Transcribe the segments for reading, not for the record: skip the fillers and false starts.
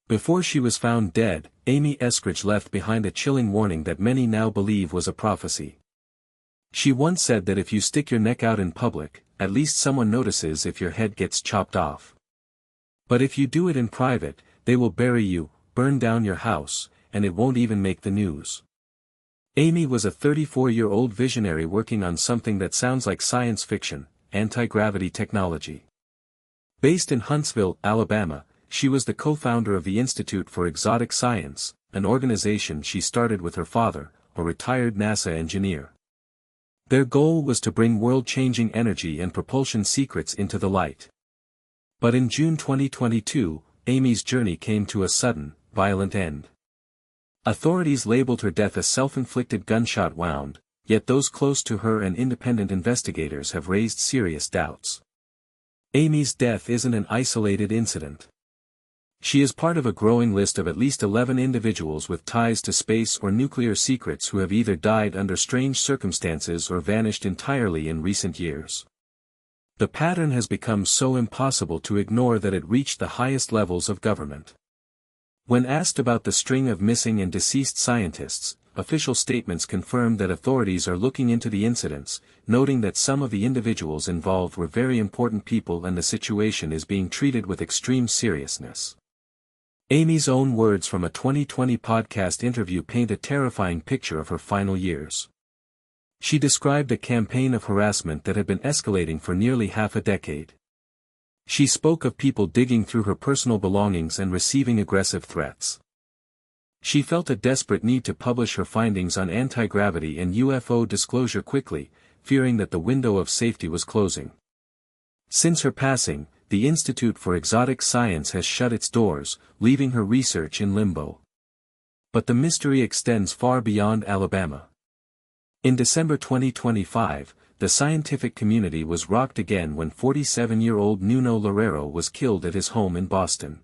Before she was found dead, Amy Eskridge left behind a chilling warning that many now believe was a prophecy. She once said that if you stick your neck out in public, at least someone notices if your head gets chopped off. But if you do it in private, they will bury you, burn down your house, and it won't even make the news. Amy was a 34-year-old visionary working on something that sounds like science fiction, anti-gravity technology. Based in Huntsville, Alabama, she was the co-founder of the Institute for Exotic Science, an organization she started with her father, a retired NASA engineer. Their goal was to bring world-changing energy and propulsion secrets into the light. But in June 2022, Amy's journey came to a sudden, violent end. Authorities labeled her death a self-inflicted gunshot wound, yet those close to her and independent investigators have raised serious doubts. Amy's death isn't an isolated incident. She is part of a growing list of at least 11 individuals with ties to space or nuclear secrets who have either died under strange circumstances or vanished entirely in recent years. The pattern has become so impossible to ignore that it reached the highest levels of government. When asked about the string of missing and deceased scientists, official statements confirmed that authorities are looking into the incidents, noting that some of the individuals involved were very important people and the situation is being treated with extreme seriousness. Amy's own words from a 2020 podcast interview paint a terrifying picture of her final years. She described a campaign of harassment that had been escalating for nearly half a decade. She spoke of people digging through her personal belongings and receiving aggressive threats. She felt a desperate need to publish her findings on anti-gravity and UFO disclosure quickly, fearing that the window of safety was closing. Since her passing, the Institute for Exotic Science has shut its doors, leaving her research in limbo. But the mystery extends far beyond Alabama. In December 2025, the scientific community was rocked again when 47-year-old Nuno Loureiro was killed at his home in Boston.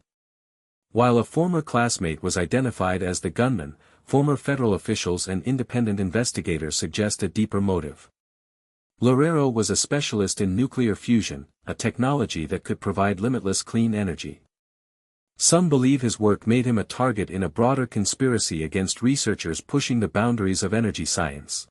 While a former classmate was identified as the gunman, former federal officials and independent investigators suggest a deeper motive. Loureiro was a specialist in nuclear fusion, a technology that could provide limitless clean energy. Some believe his work made him a target in a broader conspiracy against researchers pushing the boundaries of energy science.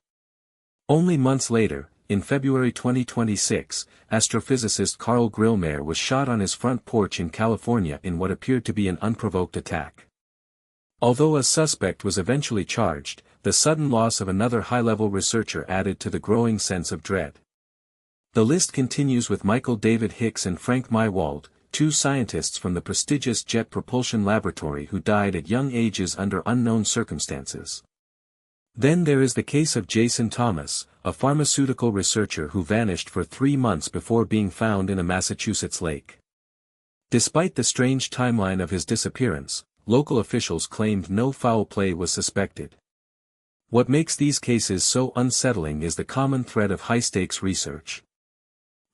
Only months later, in February 2026, astrophysicist Carl Grillmeyer was shot on his front porch in California in what appeared to be an unprovoked attack. Although a suspect was eventually charged, the sudden loss of another high-level researcher added to the growing sense of dread. The list continues with Michael David Hicks and Frank Mywald, two scientists from the prestigious Jet Propulsion Laboratory who died at young ages under unknown circumstances. Then there is the case of Jason Thomas, a pharmaceutical researcher who vanished for 3 months before being found in a Massachusetts lake. Despite the strange timeline of his disappearance, local officials claimed no foul play was suspected. What makes these cases so unsettling is the common thread of high-stakes research.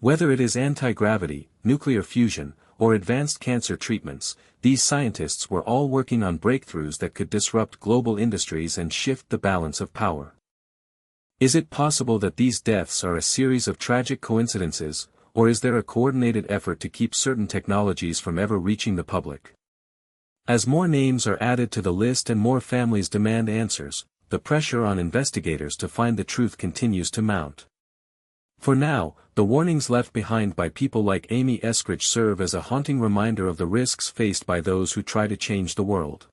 Whether it is anti-gravity, nuclear fusion, or advanced cancer treatments, these scientists were all working on breakthroughs that could disrupt global industries and shift the balance of power. Is it possible that these deaths are a series of tragic coincidences, or is there a coordinated effort to keep certain technologies from ever reaching the public? As more names are added to the list and more families demand answers, the pressure on investigators to find the truth continues to mount. For now, the warnings left behind by people like Amy Eskridge serve as a haunting reminder of the risks faced by those who try to change the world.